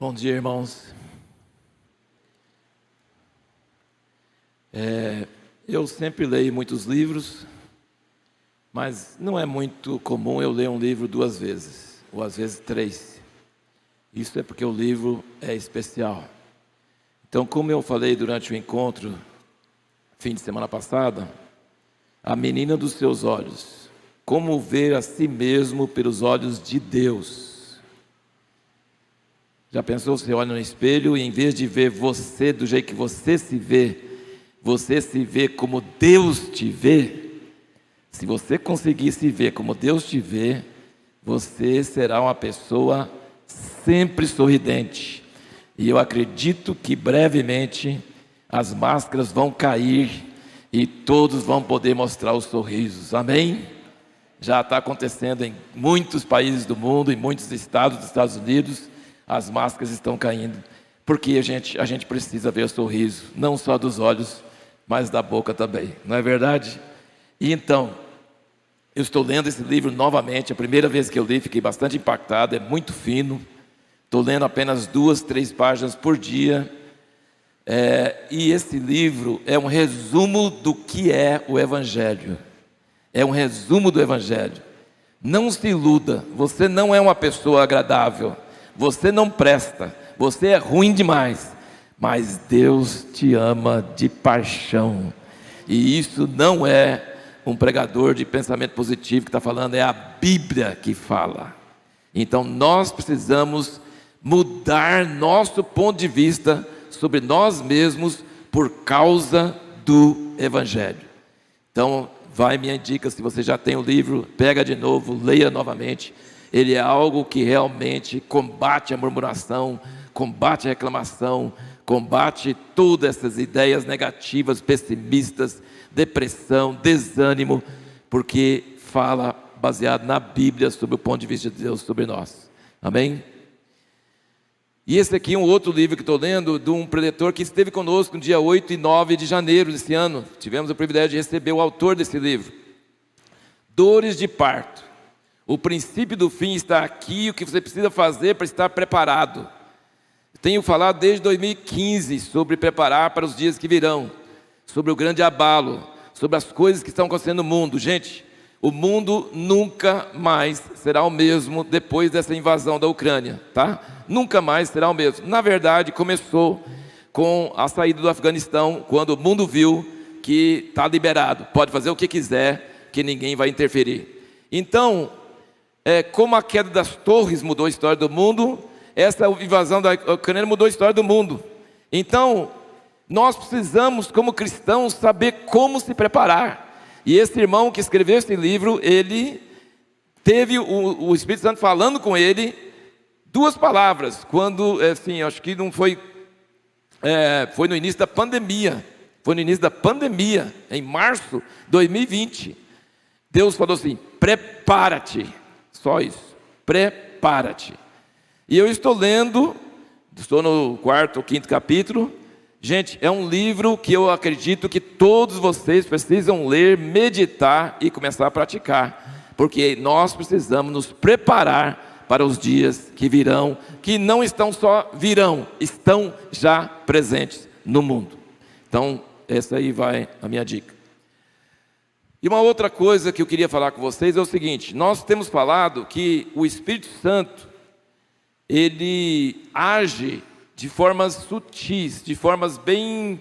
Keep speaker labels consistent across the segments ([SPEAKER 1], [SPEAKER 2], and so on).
[SPEAKER 1] Bom dia, irmãos. Eu sempre leio muitos livros, mas não é muito comum eu ler um livro 2 vezes, ou às vezes 3. Isso é porque o livro é especial. Então, como eu falei durante o encontro, fim de semana passada, a menina dos seus olhos, como ver a si mesmo pelos olhos de Deus. Já pensou, você olha no espelho e em vez de ver você do jeito que você se vê como Deus te vê? Se você conseguir se ver como Deus te vê, você será uma pessoa sempre sorridente. E eu acredito que brevemente as máscaras vão cair e todos vão poder mostrar os sorrisos. Amém? Já está acontecendo em muitos países do mundo, em muitos estados dos Estados Unidos. As máscaras estão caindo, porque a gente precisa ver o sorriso, não só dos olhos, mas da boca também, não é verdade? E então, eu estou lendo esse livro novamente, a primeira vez que eu li, fiquei bastante impactado, é muito fino, estou lendo apenas 2, 3 páginas por dia, e esse livro é um resumo do que é o Evangelho, é um resumo do Evangelho. Não se iluda, você não é uma pessoa agradável, você não presta, você é ruim demais, mas Deus te ama de paixão. E isso não é um pregador de pensamento positivo que está falando, é a Bíblia que fala. Então nós precisamos mudar nosso ponto de vista sobre nós mesmos por causa do Evangelho. Então vai minha dica, se você já tem o livro, pega de novo, leia novamente. Ele é algo que realmente combate a murmuração, combate a reclamação, combate todas essas ideias negativas, pessimistas, depressão, desânimo, porque fala baseado na Bíblia sobre o ponto de vista de Deus sobre nós. Amém? E esse aqui é um outro livro que estou lendo, de um preletor que esteve conosco no dia 8 e 9 de janeiro desse ano. Tivemos o privilégio de receber o autor desse livro. Dores de parto. O princípio do fim está aqui, o que você precisa fazer para estar preparado. Tenho falado desde 2015 sobre preparar para os dias que virão, sobre o grande abalo, sobre as coisas que estão acontecendo no mundo. Gente, o mundo nunca mais será o mesmo depois dessa invasão da Ucrânia, tá? Nunca mais será o mesmo. Na verdade, começou com a saída do Afeganistão, quando o mundo viu que está liberado, pode fazer o que quiser, que ninguém vai interferir. Então, como a queda das torres mudou a história do mundo, essa invasão da Ucrânia mudou a história do mundo. Então, nós precisamos, como cristãos, saber como se preparar. E esse irmão que escreveu esse livro, ele teve o Espírito Santo falando com ele 2 palavras, quando, assim, acho que não foi, foi no início da pandemia, em março de 2020, Deus falou assim, prepara-te. Só isso, prepara-te. E eu estou lendo, estou no 4º ou 5º capítulo. Gente, é um livro que eu acredito que todos vocês precisam ler, meditar e começar a praticar, porque nós precisamos nos preparar para os dias que virão, que não estão só virão, estão já presentes no mundo. Então, essa aí vai a minha dica. E uma outra coisa que eu queria falar com vocês é o seguinte, nós temos falado que o Espírito Santo, ele age de formas sutis, de formas bem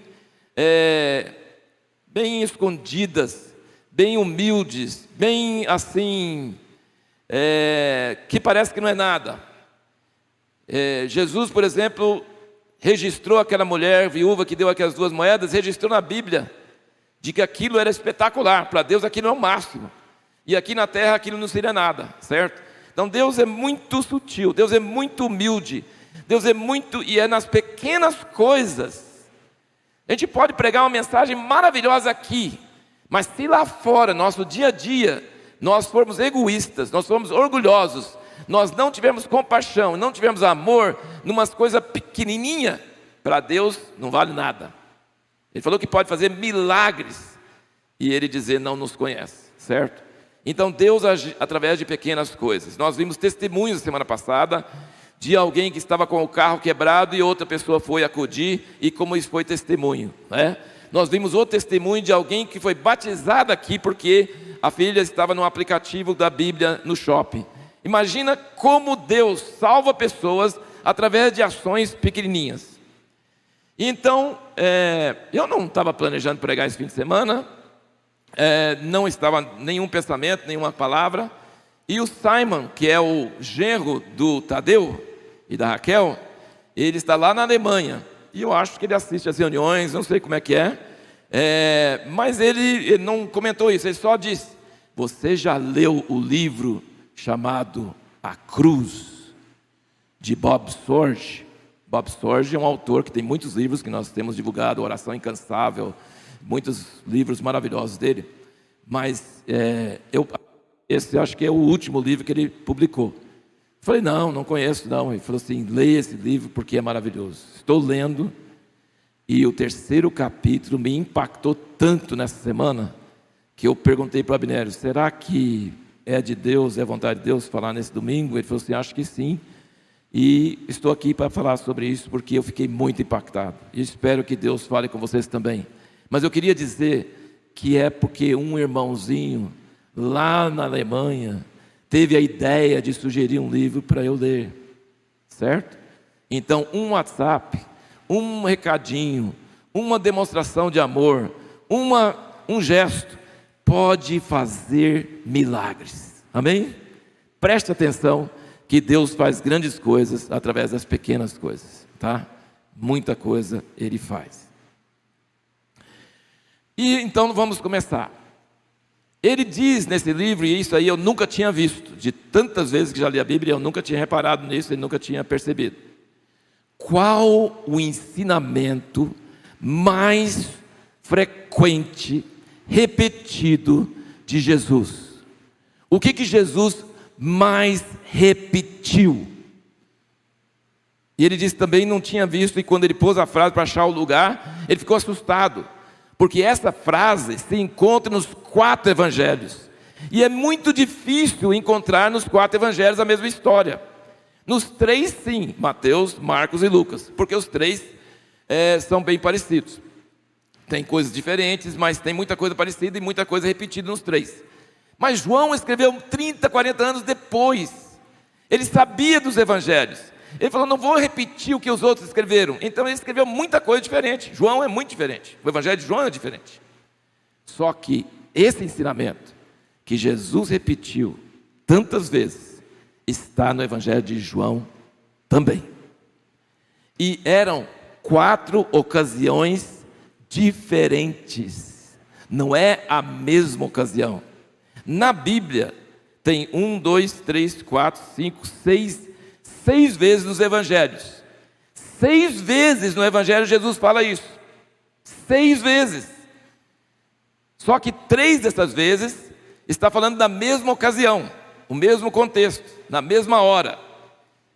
[SPEAKER 1] escondidas, bem humildes, bem assim, que parece que não é nada. Jesus, por exemplo, registrou aquela mulher viúva que deu aquelas 2 moedas, registrou na Bíblia, de que aquilo era espetacular, para Deus aquilo é o máximo, e aqui na terra aquilo não seria nada, certo? Então Deus é muito sutil, Deus é muito humilde, Deus é muito, e é nas pequenas coisas. A gente pode pregar uma mensagem maravilhosa aqui, mas se lá fora, nosso dia a dia, nós formos egoístas, nós formos orgulhosos, nós não tivermos compaixão, não tivermos amor, numas coisas pequenininhas, para Deus não vale nada. Ele falou que pode fazer milagres e ele dizer não nos conhece, certo? Então Deus age através de pequenas coisas. Nós vimos testemunhos semana passada de alguém que estava com o carro quebrado e outra pessoa foi acudir, e como isso foi testemunho, né? Nós vimos outro testemunho de alguém que foi batizado aqui porque a filha estava no aplicativo da Bíblia no shopping. Imagina como Deus salva pessoas através de ações pequenininhas. Então, eu não estava planejando pregar esse fim de semana, não estava nenhum pensamento, nenhuma palavra. E o Simon, que é o genro do Tadeu e da Raquel, ele está lá na Alemanha. E eu acho que ele assiste às reuniões, não sei como é que é. Mas ele não comentou isso, ele só disse: você já leu o livro chamado A Cruz, de Bob Sorge? Bob Sorge é um autor que tem muitos livros que nós temos divulgado, Oração Incansável, muitos livros maravilhosos dele. Mas esse acho que é o último livro que ele publicou. Falei, não conheço não. Ele falou assim, leia esse livro porque é maravilhoso. Estou lendo, e o terceiro capítulo me impactou tanto nessa semana, que eu perguntei para o Abnério, será que é de Deus, é vontade de Deus falar nesse domingo? Ele falou assim, acho que sim. E estou aqui para falar sobre isso porque eu fiquei muito impactado. E espero que Deus fale com vocês também. Mas eu queria dizer que é porque um irmãozinho lá na Alemanha teve a ideia de sugerir um livro para eu ler, certo? Então, um WhatsApp, um recadinho, uma demonstração de amor, um gesto, pode fazer milagres, amém? Preste atenção que Deus faz grandes coisas através das pequenas coisas, tá? Muita coisa Ele faz. E então vamos começar. Ele diz nesse livro, e isso aí eu nunca tinha visto, de tantas vezes que já li a Bíblia, eu nunca tinha reparado nisso e nunca tinha percebido. Qual o ensinamento mais frequente, repetido de Jesus? O que Jesus mais repetiu? E ele disse também, não tinha visto, e quando ele pôs a frase para achar o lugar, ele ficou assustado. Porque essa frase se encontra nos 4 evangelhos. E é muito difícil encontrar nos 4 evangelhos a mesma história. Nos 3 sim, Mateus, Marcos e Lucas. Porque os 3 são bem parecidos. Tem coisas diferentes, mas tem muita coisa parecida e muita coisa repetida nos 3. Mas João escreveu 30, 40 anos depois. Ele sabia dos evangelhos. Ele falou, não vou repetir o que os outros escreveram. Então ele escreveu muita coisa diferente. João é muito diferente. O evangelho de João é diferente. Só que esse ensinamento que Jesus repetiu tantas vezes está no evangelho de João também. E eram 4 ocasiões diferentes. Não é a mesma ocasião. Na Bíblia tem 1, 2, 3, 4, 5, 6 vezes nos evangelhos. 6 vezes no evangelho Jesus fala isso. 6 vezes. Só que 3 dessas vezes está falando da mesma ocasião, o mesmo contexto, na mesma hora.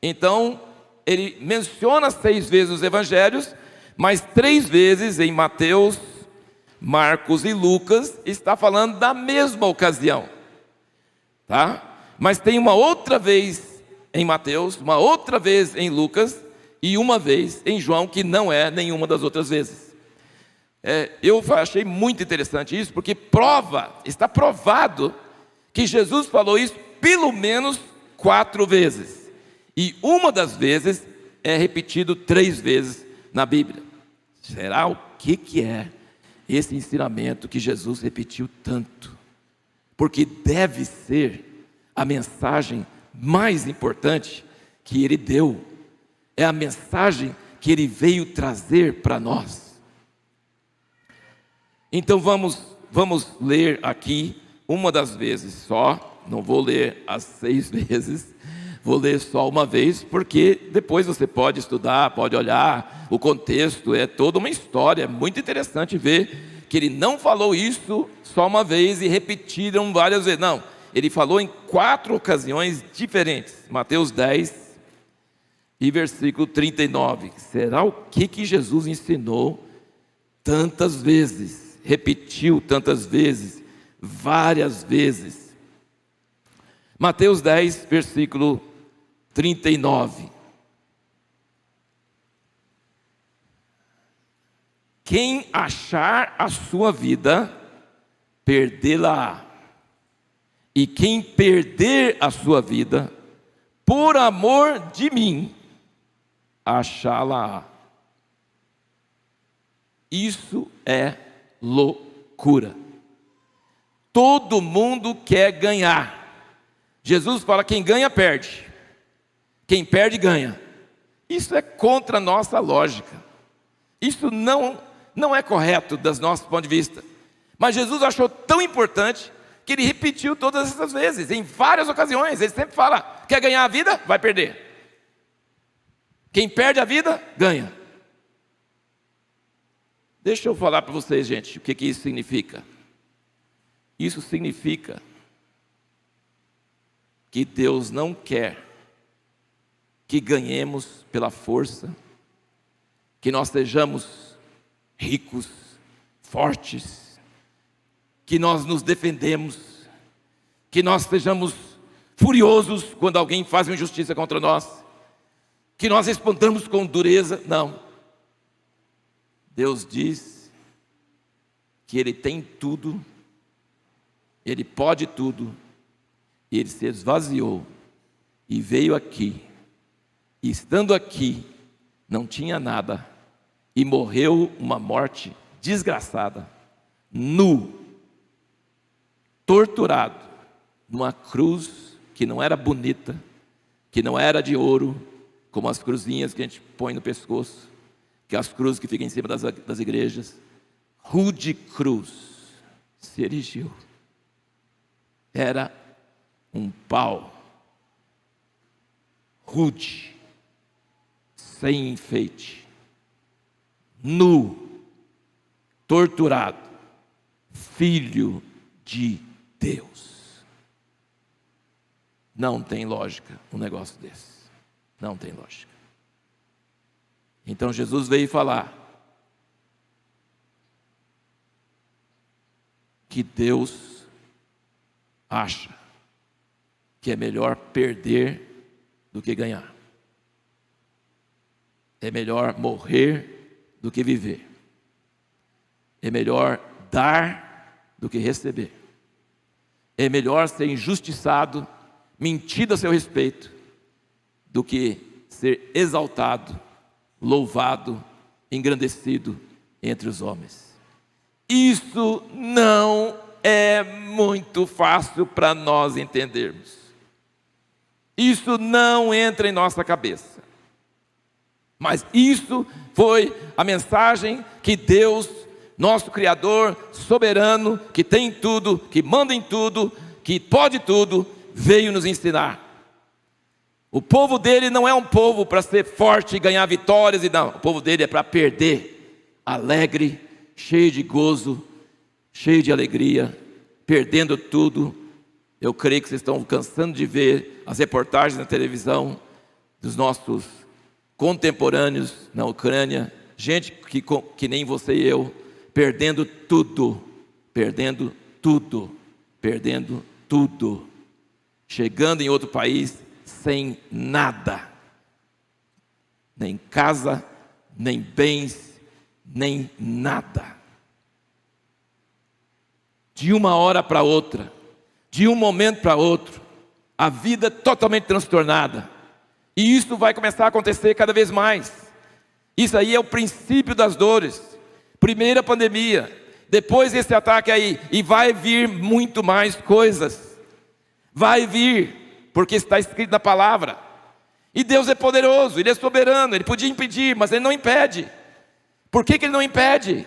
[SPEAKER 1] Então, ele menciona 6 vezes os evangelhos, mas 3 vezes em Mateus, Marcos e Lucas está falando da mesma ocasião. Tá? Mas tem uma outra vez em Mateus, uma outra vez em Lucas e uma vez em João, que não é nenhuma das outras vezes. Eu achei muito interessante isso, porque está provado que Jesus falou isso pelo menos 4 vezes. E uma das vezes é repetido 3 vezes na Bíblia. Será o que é esse ensinamento que Jesus repetiu tanto? Porque deve ser a mensagem mais importante que Ele deu. É a mensagem que Ele veio trazer para nós. Então vamos ler aqui uma das vezes só. Não vou ler as 6 vezes. Vou ler só uma vez, porque depois você pode estudar, pode olhar o contexto. É toda uma história. É muito interessante ver que Ele não falou isso só uma vez e repetiram várias vezes. Não, Ele falou em 4 ocasiões diferentes. Mateus 10 e versículo 39. Será o que Jesus ensinou tantas vezes? Repetiu tantas vezes, várias vezes. Mateus 10, versículo 39. quem achar a sua vida, perdê-la-á. E quem perder a sua vida, por amor de mim, achá-la-á. Isso é loucura. Todo mundo quer ganhar. Jesus fala: quem ganha, perde. Quem perde, ganha. Isso é contra a nossa lógica. Isso não é correto das nosso ponto de vista. Mas Jesus achou tão importante que ele repetiu todas essas vezes, em várias ocasiões. Ele sempre fala: quer ganhar a vida? Vai perder. Quem perde a vida, ganha. Deixa eu falar para vocês, gente, o que isso significa. Isso significa que Deus não quer que ganhemos pela força, que nós sejamos ricos, fortes, que nós nos defendemos, que nós sejamos furiosos quando alguém faz uma injustiça contra nós, que nós respondamos com dureza. Não. Deus diz que Ele tem tudo, Ele pode tudo, e Ele se esvaziou e veio aqui, e estando aqui, não tinha nada, e morreu uma morte desgraçada, nu, torturado, numa cruz que não era bonita, que não era de ouro, como as cruzinhas que a gente põe no pescoço, que é as cruzes que ficam em cima das igrejas. Rude cruz se erigiu. Era um pau rude, sem enfeite, nu, torturado, filho de Deus. Não tem lógica um negócio desse. Não tem lógica. Então Jesus veio falar que Deus acha que é melhor perder do que ganhar. É melhor morrer do que viver. É melhor dar do que receber. É melhor ser injustiçado, mentido a seu respeito, do que ser exaltado, louvado, engrandecido entre os homens. Isso não é muito fácil para nós entendermos. Isso não entra em nossa cabeça. Mas isso foi a mensagem que Deus, nosso Criador, soberano, que tem tudo, que manda em tudo, que pode tudo, veio nos ensinar. O povo dele não é um povo para ser forte e ganhar vitórias, e não. O povo dele é para perder, alegre, cheio de gozo, cheio de alegria, perdendo tudo. Eu creio que vocês estão cansando de ver as reportagens na televisão dos nossos contemporâneos na Ucrânia, gente que nem você e eu, perdendo tudo, perdendo tudo, perdendo tudo, chegando em outro país sem nada, nem casa, nem bens, nem nada. De uma hora para outra, de um momento para outro, a vida totalmente transtornada. E isso vai começar a acontecer cada vez mais. Isso aí é o princípio das dores. Primeiro a pandemia, depois esse ataque aí, e vai vir muito mais coisas. Vai vir, porque está escrito na palavra. E Deus é poderoso, Ele é soberano, Ele podia impedir, mas Ele não impede. Por que Ele não impede?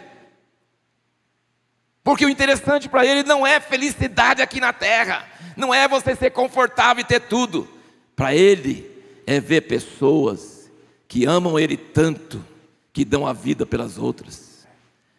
[SPEAKER 1] Porque o interessante para Ele não é felicidade aqui na terra, não é você ser confortável e ter tudo. Para Ele é ver pessoas que amam Ele tanto, que dão a vida pelas outras.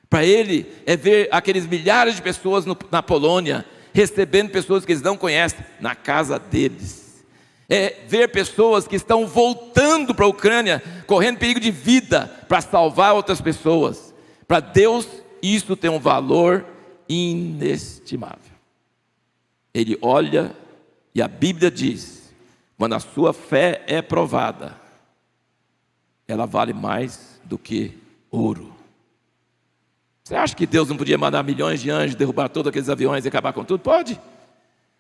[SPEAKER 1] Para Ele é ver aqueles milhares de pessoas na Polônia, recebendo pessoas que eles não conhecem, na casa deles. É ver pessoas que estão voltando para a Ucrânia, correndo perigo de vida, para salvar outras pessoas. Para Deus, isso tem um valor inestimável. Ele olha, e a Bíblia diz, quando a sua fé é provada, ela vale mais do que ouro. Você acha que Deus não podia mandar milhões de anjos, derrubar todos aqueles aviões e acabar com tudo? Pode.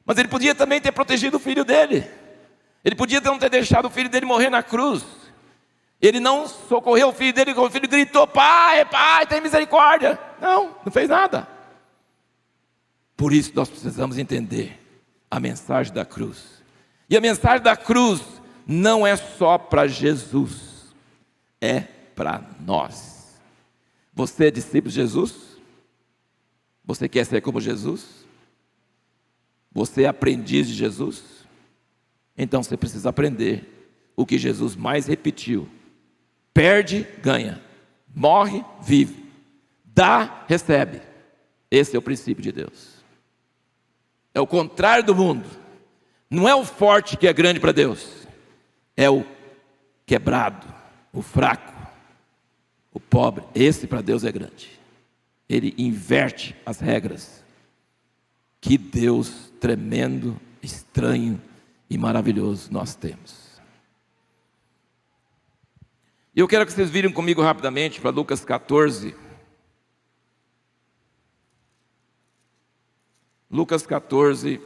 [SPEAKER 1] Mas Ele podia também ter protegido o filho dele. Ele podia não ter deixado o filho dele morrer na cruz. Ele não socorreu o filho dele, quando o filho gritou: pai, pai, tem misericórdia. Não fez nada. Por isso nós precisamos entender a mensagem da cruz. E a mensagem da cruz não é só para Jesus, é para nós. Você é discípulo de Jesus? Você quer ser como Jesus? Você é aprendiz de Jesus? Então você precisa aprender o que Jesus mais repetiu: perde, ganha, morre, vive, dá, recebe. Esse é o princípio de Deus. É o contrário do mundo. Não é o forte que é grande para Deus, é o quebrado, o fraco, o pobre. Esse para Deus é grande. Ele inverte as regras. Que Deus tremendo, estranho e maravilhoso nós temos. E eu quero que vocês virem comigo rapidamente para Lucas 14. Lucas 14.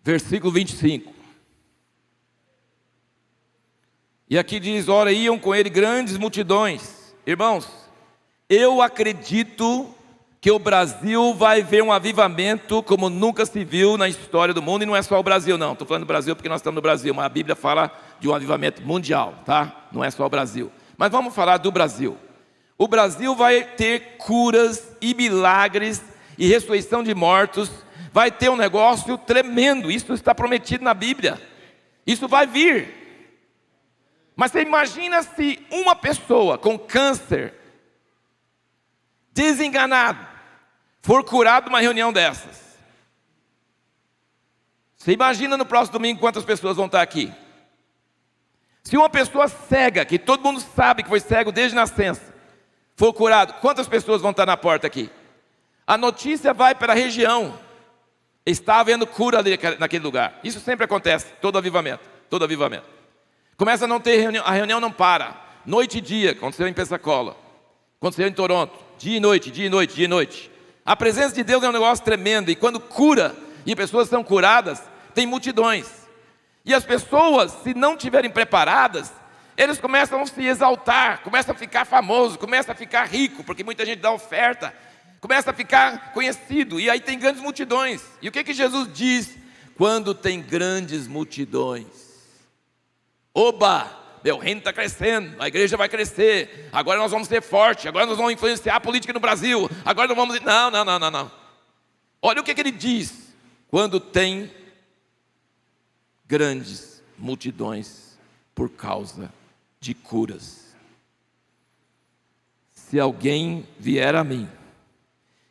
[SPEAKER 1] Versículo 25. E aqui diz: ora, iam com ele grandes multidões. Irmãos, eu acredito que o Brasil vai ver um avivamento como nunca se viu na história do mundo. E não é só o Brasil não, estou falando do Brasil porque nós estamos no Brasil, mas a Bíblia fala de um avivamento mundial, tá? Não é só o Brasil. Mas vamos falar do Brasil. O Brasil vai ter curas e milagres e ressurreição de mortos. Vai ter um negócio tremendo. Isso está prometido na Bíblia. Isso vai vir. Mas você imagina se uma pessoa com câncer, desenganado, for curado numa reunião dessas. Você imagina no próximo domingo quantas pessoas vão estar aqui? Se uma pessoa cega, que todo mundo sabe que foi cego desde nascença, for curado, quantas pessoas vão estar na porta aqui? A notícia vai para a região. Está havendo cura ali naquele lugar. Isso sempre acontece, todo avivamento. Começa a não ter reunião, a reunião não para. Noite e dia, aconteceu em Pensacola, aconteceu em Toronto, dia e noite. A presença de Deus é um negócio tremendo. E quando cura, e pessoas são curadas, tem multidões. E as pessoas, se não estiverem preparadas, eles começam a se exaltar, começam a ficar famoso, começam a ficar rico, porque muita gente dá oferta, começa a ficar conhecido, e aí tem grandes multidões. E o que Jesus diz quando tem grandes multidões? Oba, meu reino está crescendo, a igreja vai crescer, agora nós vamos ser fortes, agora nós vamos influenciar a política no Brasil, agora nós vamos... Não. Olha o que ele diz quando tem grandes multidões por causa de curas. Se alguém vier a mim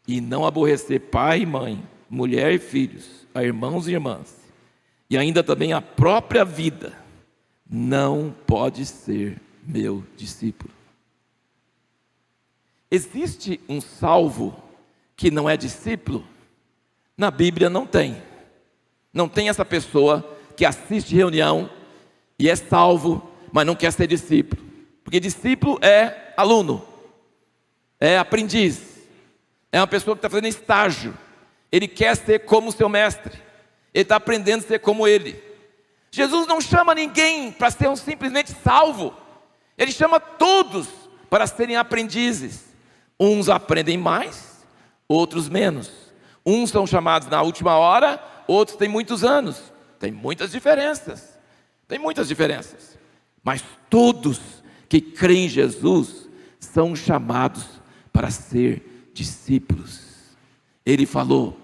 [SPEAKER 1] e não aborrecer pai e mãe, mulher e filhos, a irmãos e irmãs, e ainda também a própria vida, não pode ser meu discípulo. Existe um salvo que não é discípulo? Na Bíblia não tem. Não tem essa pessoa que assiste reunião e é salvo, mas não quer ser discípulo. Porque discípulo é aluno, é aprendiz. É uma pessoa que está fazendo estágio. Ele quer ser como o seu mestre. Ele está aprendendo a ser como ele. Jesus não chama ninguém para ser simplesmente salvo. Ele chama todos para serem aprendizes. Uns aprendem mais, outros menos. Uns são chamados na última hora, outros têm muitos anos. Tem muitas diferenças. Mas todos que creem em Jesus são chamados para ser discípulos. Ele falou: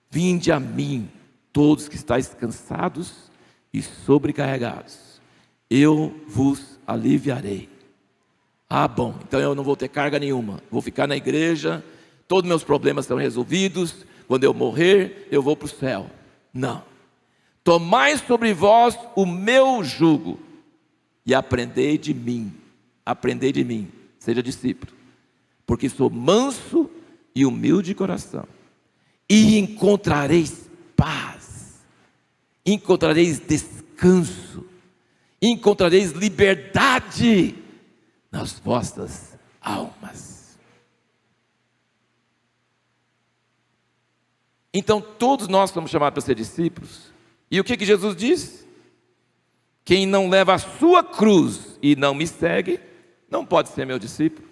[SPEAKER 1] vinde a mim, todos que estáis cansados e sobrecarregados, eu vos aliviarei. Ah, bom, então eu não vou ter carga nenhuma, vou ficar na igreja, todos meus problemas estão resolvidos, quando eu morrer, eu vou para o céu. Não. Tomai sobre vós o meu jugo e aprendei de mim, seja discípulo, porque sou manso e humilde de coração, e encontrareis paz, encontrareis descanso, encontrareis liberdade nas vossas almas. Então todos nós somos chamados para ser discípulos. E o que Jesus diz? Quem não leva a sua cruz e não me segue, não pode ser meu discípulo.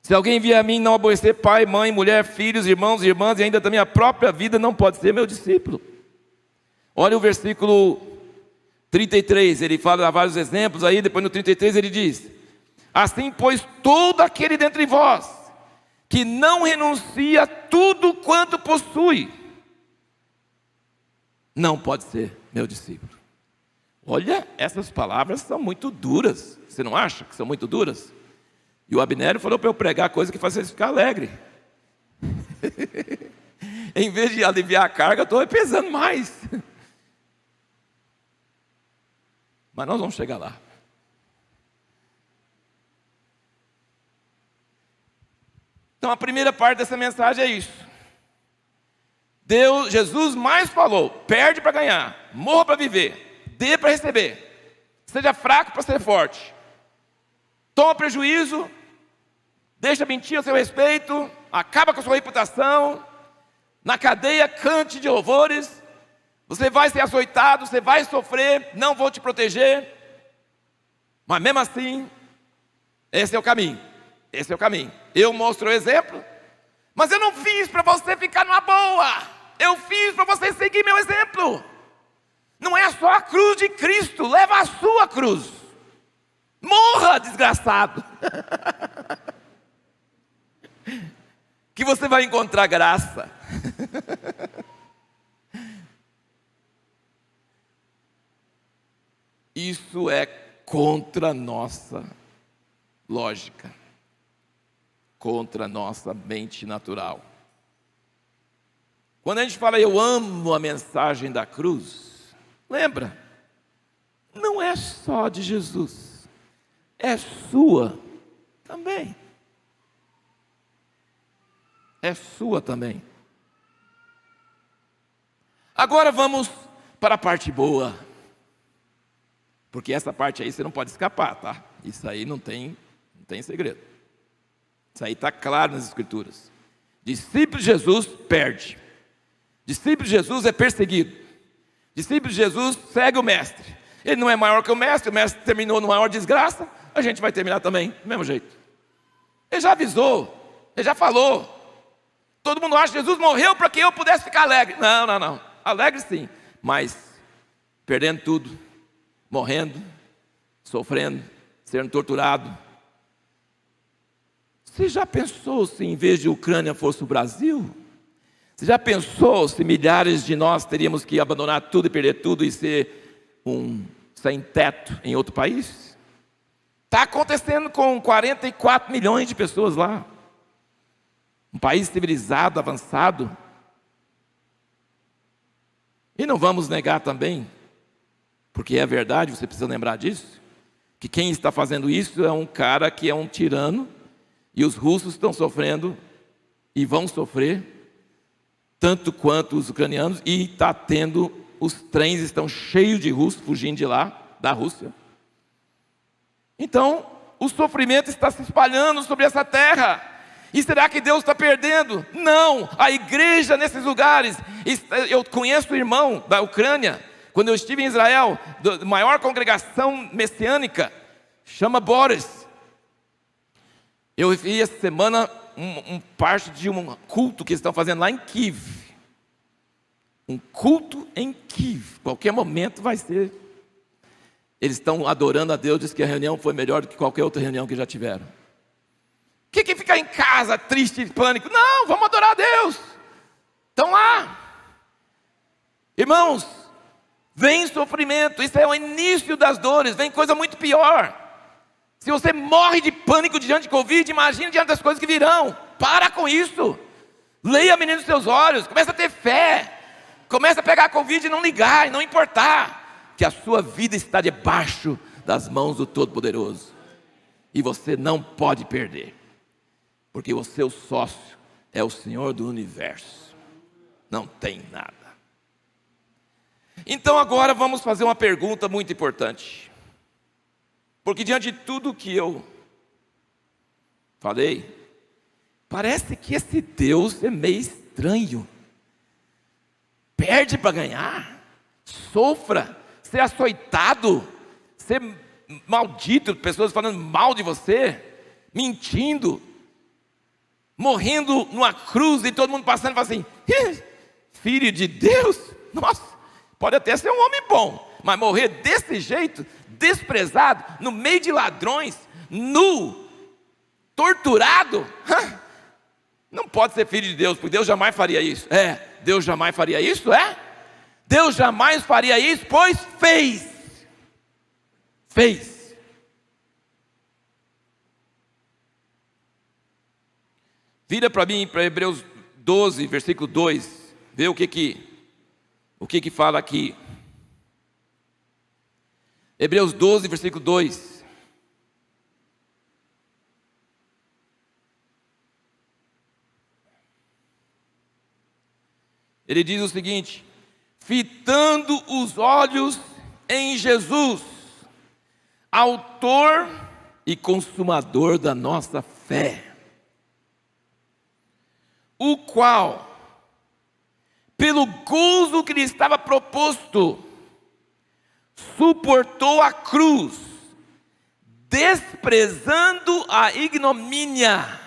[SPEAKER 1] Se alguém vier a mim e não aborrecer pai, mãe, mulher, filhos, irmãos, irmãs e ainda também a própria vida, não pode ser meu discípulo. Olha o versículo 33, ele fala vários exemplos aí, depois no 33 ele diz: assim pois todo aquele dentre vós que não renuncia a tudo quanto possui, não pode ser meu discípulo. Olha, essas palavras são muito duras. Você não acha que são muito duras? E o Abnério falou para eu pregar coisa que faz vocês ficar alegre. Em vez de aliviar a carga, eu estou pesando mais. Mas nós vamos chegar lá. Então a primeira parte dessa mensagem é isso. Jesus mais falou: perde para ganhar, morra para viver, dê para receber, seja fraco para ser forte, toma prejuízo, deixa mentir a seu respeito, acaba com a sua reputação, na cadeia cante de louvores, você vai ser açoitado, você vai sofrer, não vou te proteger, mas mesmo assim, esse é o caminho, esse é o caminho. Eu mostro o exemplo, mas eu não fiz para você ficar numa boa, eu fiz para você seguir meu exemplo. Não é só a cruz de Cristo, leva a sua cruz, morra, desgraçado, que você vai encontrar graça. Isso é contra a nossa lógica, contra a nossa mente natural. Quando a gente fala eu amo a mensagem da cruz, lembra, não é só de Jesus, é sua também. É sua também. Agora vamos para a parte boa, porque essa parte aí você não pode escapar, tá? Isso aí não tem segredo. Isso aí está claro nas Escrituras. Discípulo de Jesus perde. Discípulo de Jesus é perseguido. Discípulo de Jesus segue o mestre. Ele não é maior que o mestre terminou numa maior desgraça, a gente vai terminar também, do mesmo jeito. Ele já avisou, ele já falou. Todo mundo acha que Jesus morreu para que eu pudesse ficar alegre. Não. Alegre sim, mas perdendo tudo, morrendo, sofrendo, sendo torturado. Você já pensou se em vez de Ucrânia fosse o Brasil? Você já pensou se milhares de nós teríamos que abandonar tudo e perder tudo e ser um sem teto em outro país? Está acontecendo com 44 milhões de pessoas lá. Um país civilizado, avançado. E não vamos negar também, porque é verdade, você precisa lembrar disso, que quem está fazendo isso é um cara que é um tirano, e os russos estão sofrendo, e vão sofrer, tanto quanto os ucranianos, e está tendo, os trens estão cheios de russos fugindo de lá, da Rússia. Então, o sofrimento está se espalhando sobre essa terra. E será que Deus está perdendo? Não, a igreja nesses lugares. Eu conheço o irmão da Ucrânia, quando eu estive em Israel, da maior congregação messiânica, chama Boris. Eu vi essa semana parte de um culto que eles estão fazendo lá em Kiev. Um culto em Kiev, qualquer momento vai ser. Eles estão adorando a Deus, diz que a reunião foi melhor do que qualquer outra reunião que já tiveram. O que ficar em casa triste e pânico? Não, vamos adorar a Deus. Estão lá. Irmãos, vem sofrimento, isso é o início das dores, vem coisa muito pior. Se você morre de pânico diante de Covid, imagine diante das coisas que virão. Para com isso. Leia, menino, os seus olhos, começa a ter fé. Começa a pegar a Covid e não ligar, e não importar, que a sua vida está debaixo das mãos do Todo-Poderoso. E você não pode perder. porque o seu sócio é o Senhor do universo. Não tem nada. Então agora vamos fazer uma pergunta muito importante. Porque diante de tudo que eu falei, parece que esse Deus é meio estranho. Perde para ganhar, sofra, ser açoitado, ser maldito, pessoas falando mal de você, mentindo, morrendo numa cruz e todo mundo passando e falando assim, filho de Deus, nossa, pode até ser um homem bom, mas morrer desse jeito, desprezado, no meio de ladrões, nu, torturado, não pode ser filho de Deus, porque Deus jamais faria isso. Deus jamais faria isso, Deus jamais faria isso, pois fez. Vira para mim, para Hebreus 12, versículo 2, vê o que fala aqui. Hebreus 12, versículo 2. Ele diz o seguinte: fitando os olhos em Jesus, autor e consumador da nossa fé, o qual, pelo gozo que lhe estava proposto, suportou a cruz, desprezando a ignomínia,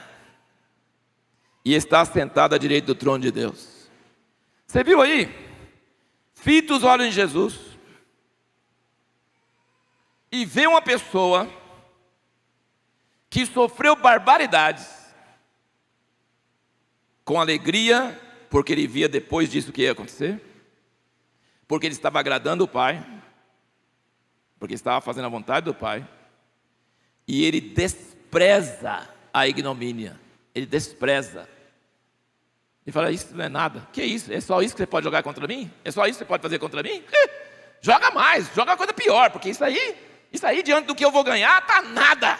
[SPEAKER 1] e está sentado à direita do trono de Deus. Você viu aí? Fita os olhos em Jesus e vê uma pessoa que sofreu barbaridades com alegria, porque ele via depois disso o que ia acontecer, porque ele estava agradando o Pai, porque estava fazendo a vontade do Pai, e ele despreza a ignomínia, ele despreza. Ele fala, isso não é nada. Que isso? É só isso que você pode jogar contra mim? É só isso que você pode fazer contra mim? Joga mais, joga uma coisa pior, porque isso aí diante do que eu vou ganhar, tá nada.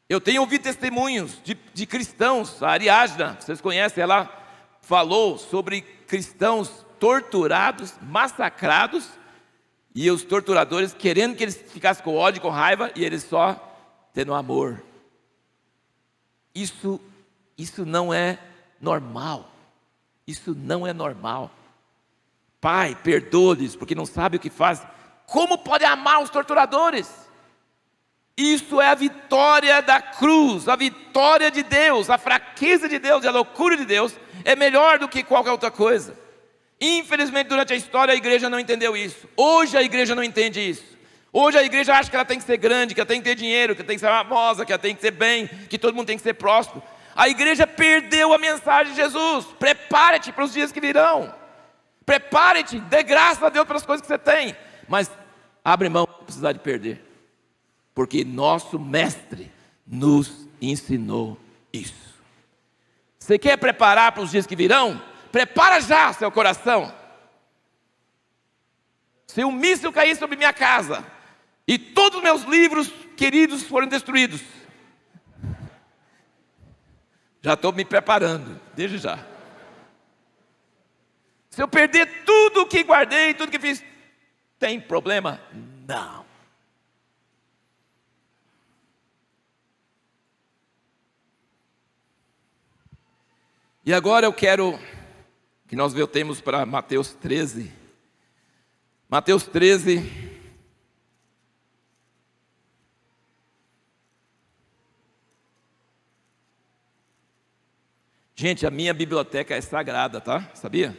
[SPEAKER 1] Eu tenho ouvido testemunhos de cristãos, a Ariadna, vocês conhecem, ela falou sobre cristãos torturados, massacrados, e os torturadores querendo que eles ficassem com ódio, com raiva, e eles só tendo amor. Isso não é normal. Isso não é normal. Pai, perdoa-lhes, porque não sabe o que faz. Como pode amar os torturadores? Isso é a vitória da cruz, a vitória de Deus, a fraqueza de Deus e a loucura de Deus é melhor do que qualquer outra coisa. Infelizmente, durante a história, a igreja não entendeu isso. Hoje a igreja não entende isso. Hoje a igreja acha que ela tem que ser grande, que ela tem que ter dinheiro, que ela tem que ser famosa, que ela tem que ser bem, que todo mundo tem que ser próspero. A igreja perdeu a mensagem de Jesus. Prepare-te para os dias que virão. Prepare-te, dê graças a Deus pelas coisas que você tem. Mas abre mão de precisar de perder. Porque nosso mestre nos ensinou isso. Você quer preparar para os dias que virão? Prepara já seu coração. Se um míssil cair sobre minha casa e todos os meus livros queridos foram destruídos, já estou me preparando, desde já. Se eu perder tudo o que guardei, tudo que fiz, tem problema? Não. E agora eu quero que nós voltemos para Mateus 13. Mateus 13. Gente, a minha biblioteca é sagrada, tá? Sabia?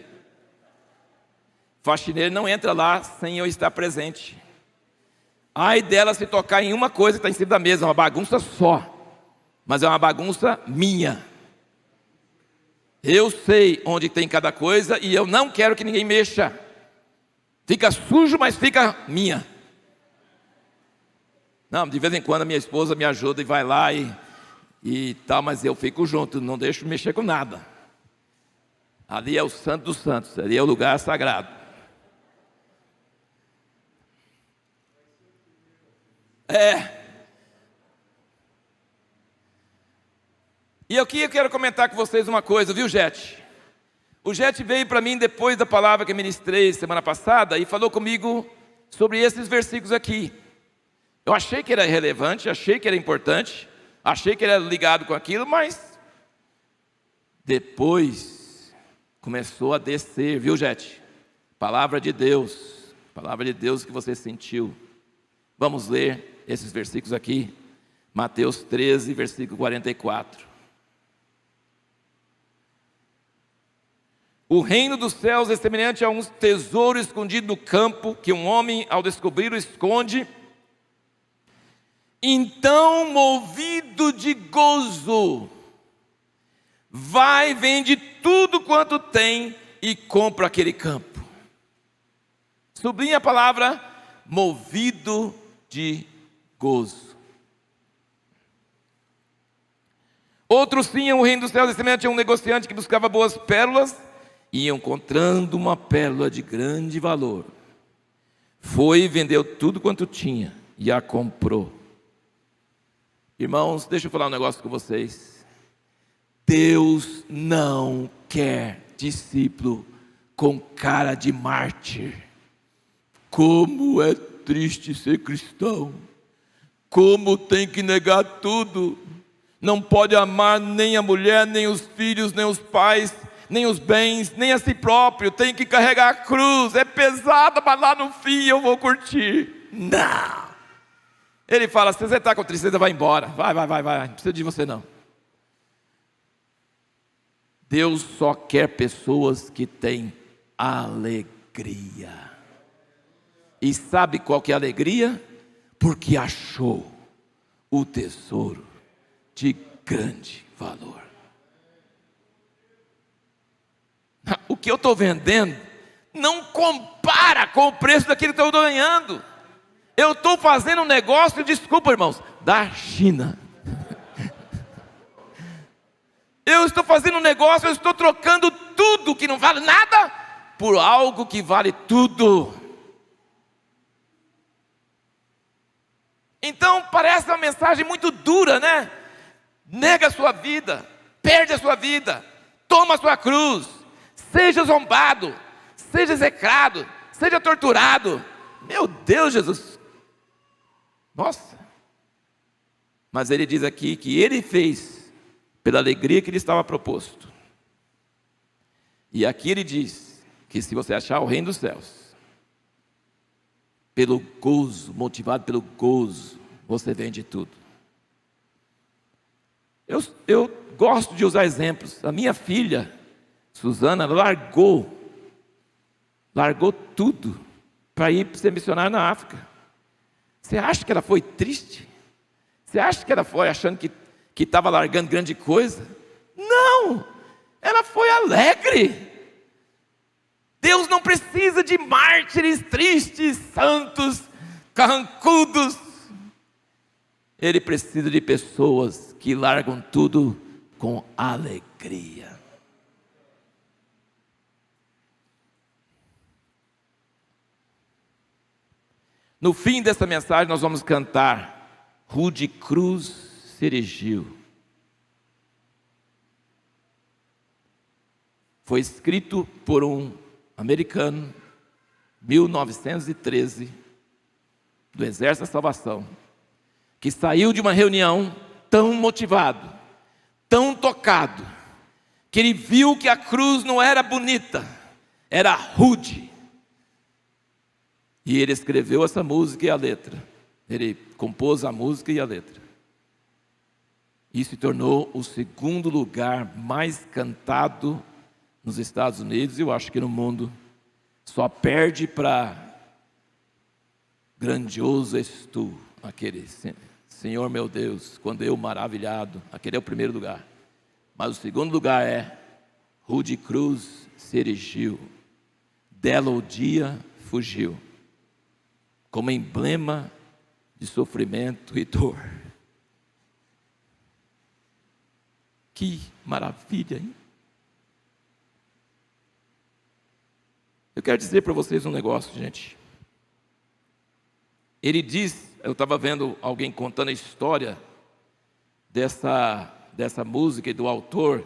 [SPEAKER 1] Faxineiro não entra lá sem eu estar presente. Ai dela se tocar em uma coisa que está em cima da mesa, uma bagunça só. Mas é uma bagunça minha. Eu sei onde tem cada coisa e eu não quero que ninguém mexa. Fica sujo, mas fica minha. Não, de vez em quando a minha esposa me ajuda e vai lá e tal, mas eu fico junto, não deixo mexer com nada. Ali é o santo dos santos, ali é o lugar sagrado. E aqui eu quero comentar com vocês uma coisa, viu, Jet? O Jet veio para mim depois da palavra que eu ministrei semana passada e falou comigo sobre esses versículos aqui. Eu achei que era relevante, achei que era importante, achei que era ligado com aquilo, mas depois começou a descer, viu, Jet? Palavra de Deus que você sentiu. Vamos ler esses versículos aqui. Mateus 13, versículo 44. O reino dos céus é semelhante a um tesouro escondido no campo, que um homem, ao descobrir, o esconde. Então, movido de gozo, vai, vende tudo quanto tem e compra aquele campo. Sublinha a palavra movido de gozo. Outro sim, o reino dos céus é semelhante a um negociante que buscava boas pérolas, e encontrando uma pérola de grande valor, foi e vendeu tudo quanto tinha e a comprou. Irmãos, deixa eu falar um negócio com vocês. Deus não quer discípulo com cara de mártir. Como é triste ser cristão. Como tem que negar tudo. Não pode amar nem a mulher, nem os filhos, nem os pais, nem os bens, nem a si próprio. Tem que carregar a cruz. É pesada, mas lá no fim eu vou curtir. Não. Ele fala, se você está com tristeza, vai embora. Vai. Não precisa de você não. Deus só quer pessoas que têm alegria. E sabe qual que é a alegria? Porque achou o tesouro de grande valor. O que eu estou vendendo não compara com o preço daquilo que eu estou ganhando. Eu estou fazendo um negócio, desculpa, irmãos, da China. Eu estou fazendo um negócio, eu estou trocando tudo que não vale nada por algo que vale tudo. Então parece uma mensagem muito dura, né? Nega a sua vida, perde a sua vida, toma a sua cruz, seja zombado, seja execrado, seja torturado. Meu Deus, Jesus. Nossa. Mas ele diz aqui que ele fez pela alegria que lhe estava proposto. E aqui ele diz que se você achar o reino dos céus, pelo gozo, motivado pelo gozo, você vende tudo. Eu gosto de usar exemplos. A minha filha, Suzana, largou tudo para ir ser missionária na África. Você acha que ela foi triste? Você acha que ela foi achando que estava largando grande coisa? Não! Ela foi alegre. Deus não precisa de mártires tristes, santos, carrancudos. Ele precisa de pessoas que largam tudo com alegria. No fim dessa mensagem nós vamos cantar Rude Cruz se erigiu. Foi escrito por um americano, 1913, do Exército da Salvação, que saiu de uma reunião tão motivado, tão tocado, que ele viu que a cruz não era bonita, era rude. E ele escreveu essa música e a letra. Ele compôs a música e a letra. E se tornou o segundo lugar mais cantado nos Estados Unidos, e eu acho que no mundo. Só perde para Grandioso és tu, aquele Senhor meu Deus, quando eu maravilhado. Aquele é o primeiro lugar. Mas o segundo lugar é Rude Cruz se erigiu, dela o dia fugiu, como emblema de sofrimento e dor. Que maravilha, hein? Eu quero dizer para vocês um negócio, gente. Ele diz, eu estava vendo alguém contando a história dessa dessa música e do autor,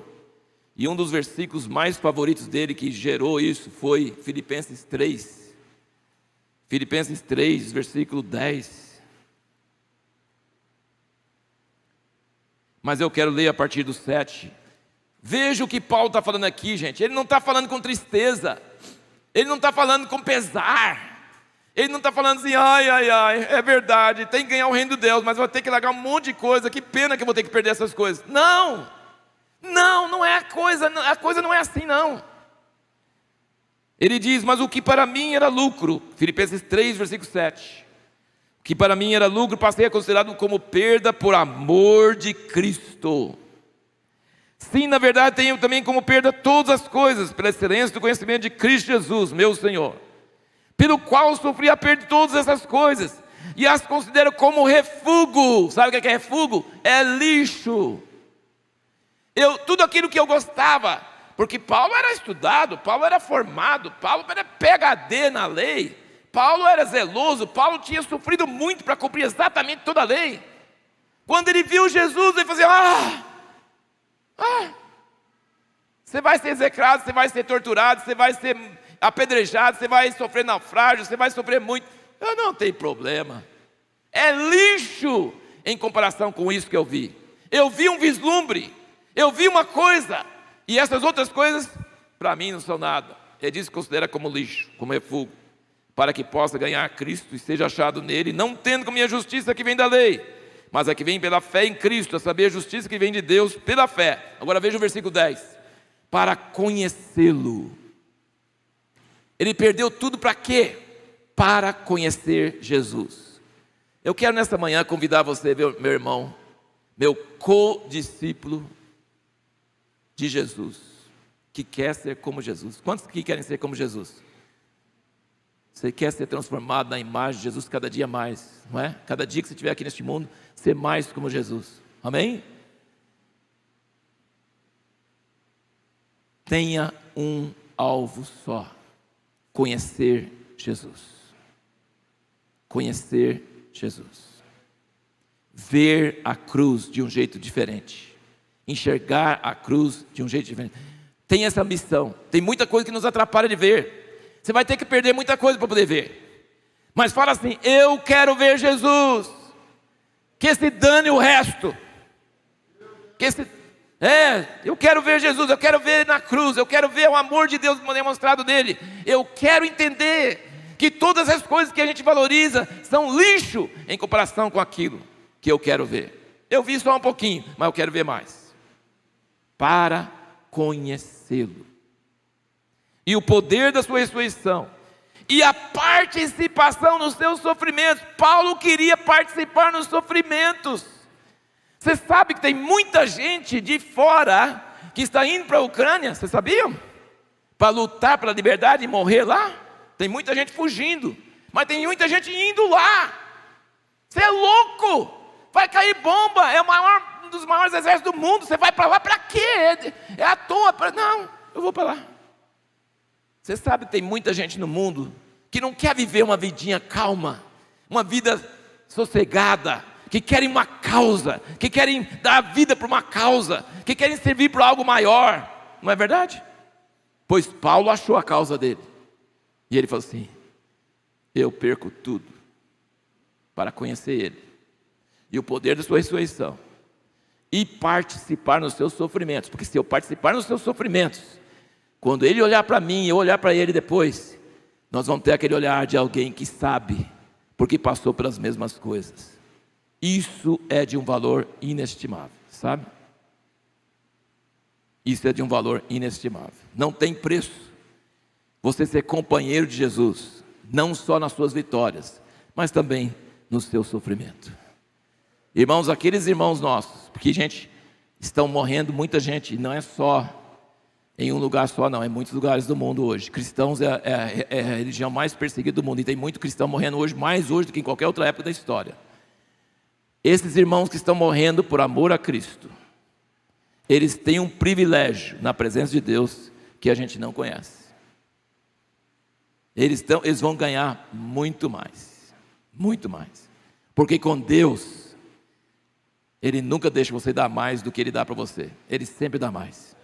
[SPEAKER 1] e um dos versículos mais favoritos dele que gerou isso foi Filipenses 3. Filipenses 3, versículo 10. Mas eu quero ler a partir do 7. Veja o que Paulo está falando aqui, gente. Ele não está falando com tristeza. Ele não está falando com pesar. Ele não está falando assim, ai, é verdade, tem que ganhar o reino de Deus, mas vou ter que largar um monte de coisa, que pena que eu vou ter que perder essas coisas. Não é a coisa não é assim não. Ele diz, mas o que para mim era lucro, Filipenses 3, versículo 7. O que para mim era lucro, passei a considerado como perda por amor de Cristo. Sim, na verdade tenho também como perda todas as coisas, pela excelência do conhecimento de Cristo Jesus, meu Senhor, pelo qual sofri a perda de todas essas coisas, e as considero como refúgio. Sabe o que é refúgio? É lixo. Tudo aquilo que eu gostava, porque Paulo era estudado, Paulo era formado, Paulo era PhD na lei, Paulo era zeloso, Paulo tinha sofrido muito para cumprir exatamente toda a lei. Quando ele viu Jesus, ele falou assim, você vai ser execrado, você vai ser torturado, você vai ser apedrejado, você vai sofrer naufrágio, você vai sofrer muito. Eu não tenho problema. É lixo em comparação com isso que eu vi. Eu vi um vislumbre, eu vi uma coisa, e essas outras coisas para mim não são nada. Ele diz que considera como lixo, como refúgio, para que possa ganhar Cristo e seja achado nele, não tendo como minha justiça que vem da lei, mas a que vem pela fé em Cristo, a saber a justiça que vem de Deus pela fé. Agora veja o versículo 10. Para conhecê-lo. Ele perdeu tudo para quê? Para conhecer Jesus. Eu quero nesta manhã convidar você, meu irmão, meu co-discípulo de Jesus, que quer ser como Jesus. Quantos que querem ser como Jesus? Você quer ser transformado na imagem de Jesus cada dia mais, não é? Cada dia que você estiver aqui neste mundo, ser mais como Jesus. Amém? Tenha um alvo só: conhecer Jesus. Conhecer Jesus. Ver a cruz de um jeito diferente. Enxergar a cruz de um jeito diferente. Tem essa missão. Tem muita coisa que nos atrapalha de ver. Você vai ter que perder muita coisa para poder ver. Mas fala assim: eu quero ver Jesus. Que se dane o resto. Eu quero ver Jesus, eu quero ver na cruz, eu quero ver o amor de Deus demonstrado nele. Eu quero entender que todas as coisas que a gente valoriza são lixo em comparação com aquilo que eu quero ver. Eu vi só um pouquinho, mas eu quero ver mais. Para conhecê-lo. E o poder da sua ressurreição. E a participação nos seus sofrimentos. Paulo queria participar nos sofrimentos. Você sabe que tem muita gente de fora que está indo para a Ucrânia, vocês sabiam? Para lutar pela liberdade e morrer lá. Tem muita gente fugindo, mas tem muita gente indo lá. Você é louco, vai cair bomba, é um dos maiores exércitos do mundo. Você vai para lá para quê? É à toa, não, eu vou para lá. Você sabe que tem muita gente no mundo que não quer viver uma vidinha calma, uma vida sossegada, que querem uma causa, que querem dar a vida para uma causa, que querem servir para algo maior, não é verdade? Pois Paulo achou a causa dele, e ele falou assim: eu perco tudo para conhecer ele, e o poder da sua ressurreição, e participar nos seus sofrimentos, porque se eu participar nos seus sofrimentos, quando ele olhar para mim e eu olhar para ele depois, nós vamos ter aquele olhar de alguém que sabe, porque passou pelas mesmas coisas. Isso é de um valor inestimável, sabe? Isso é de um valor inestimável. Não tem preço você ser companheiro de Jesus, não só nas suas vitórias, mas também no seu sofrimento. Irmãos, aqueles irmãos nossos, porque gente, estão morrendo muita gente, não é só em um lugar só não, é em muitos lugares do mundo hoje. Cristãos é a religião mais perseguida do mundo, e tem muito cristão morrendo hoje, mais hoje do que em qualquer outra época da história. Esses irmãos que estão morrendo por amor a Cristo, eles têm um privilégio na presença de Deus que a gente não conhece. Eles vão ganhar muito mais, porque com Deus Ele nunca deixa você dar mais do que Ele dá para você. Ele sempre dá mais.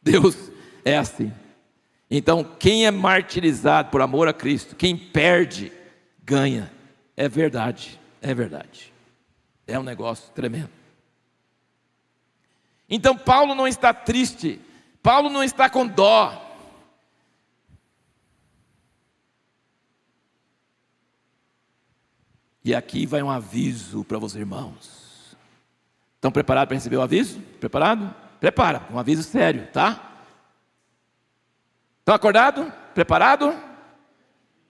[SPEAKER 1] Deus é assim. Então, quem é martirizado por amor a Cristo, quem perde, ganha. É verdade, é verdade. É um negócio tremendo. Então, Paulo não está triste. Paulo não está com dó. E aqui vai um aviso para os irmãos. Estão preparados para receber o aviso? Preparado? Prepara, um aviso sério, tá? Estão acordados? Preparado?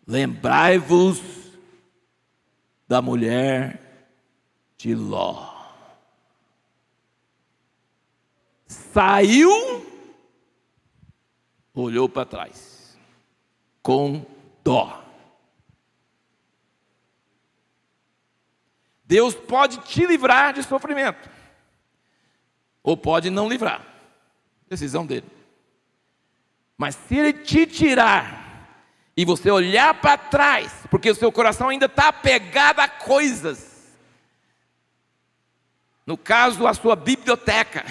[SPEAKER 1] Lembrai-vos da mulher de Ló. Saiu, olhou para trás, com dó. Deus pode te livrar de sofrimento, ou pode não livrar, decisão dele. Mas se Ele te tirar, e você olhar para trás, porque o seu coração ainda está apegado a coisas, no caso a sua biblioteca,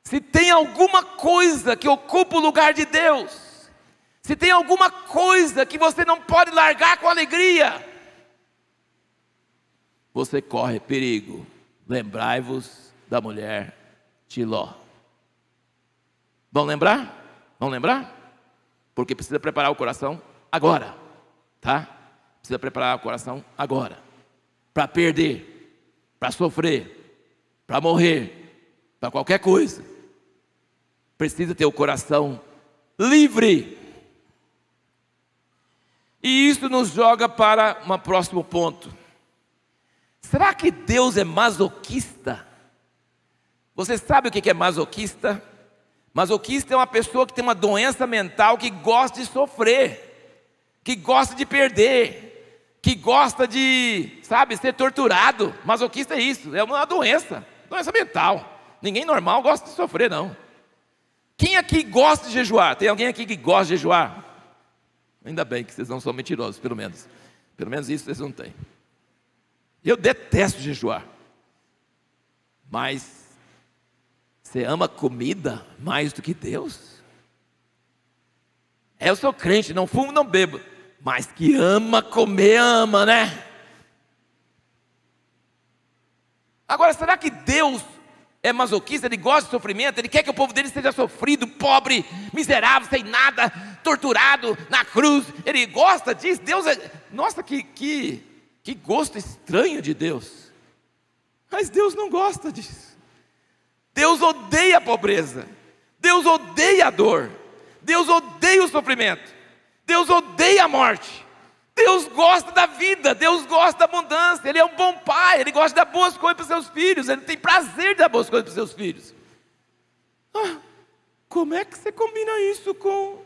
[SPEAKER 1] se tem alguma coisa que ocupa o lugar de Deus, se tem alguma coisa que você não pode largar com alegria, você corre perigo. Lembrai-vos da mulher de Ló. Vão lembrar? Vão lembrar? Porque precisa preparar o coração agora, tá? Precisa preparar o coração agora. Para perder, para sofrer, para morrer, para qualquer coisa. Precisa ter o coração livre. E isso nos joga para um próximo ponto. Será que Deus é masoquista? Você sabe o que é masoquista? Masoquista é uma pessoa que tem uma doença mental, que gosta de sofrer, que gosta de perder, que gosta de, sabe, ser torturado. Masoquista é isso, é uma doença mental. Ninguém normal gosta de sofrer, não. Quem aqui gosta de jejuar? Tem alguém aqui que gosta de jejuar? Ainda bem que vocês não são mentirosos, pelo menos. Pelo menos isso vocês não têm. Eu detesto jejuar. Mas você ama comida mais do que Deus? Eu sou crente, não fumo, não bebo. Mas que ama comer, ama, né? Agora, será que Deus é masoquista? Ele gosta de sofrimento? Ele quer que o povo dele seja sofrido, pobre, miserável, sem nada, torturado na cruz? Ele gosta disso? Deus é... Nossa, que gosto estranho de Deus. Mas Deus não gosta disso. Deus odeia a pobreza. Deus odeia a dor. Deus odeia o sofrimento. Deus odeia a morte. Deus gosta da vida. Deus gosta da abundância. Ele é um bom pai. Ele gosta de dar boas coisas para os seus filhos. Ele tem prazer de dar boas coisas para os seus filhos. Como é que você combina isso com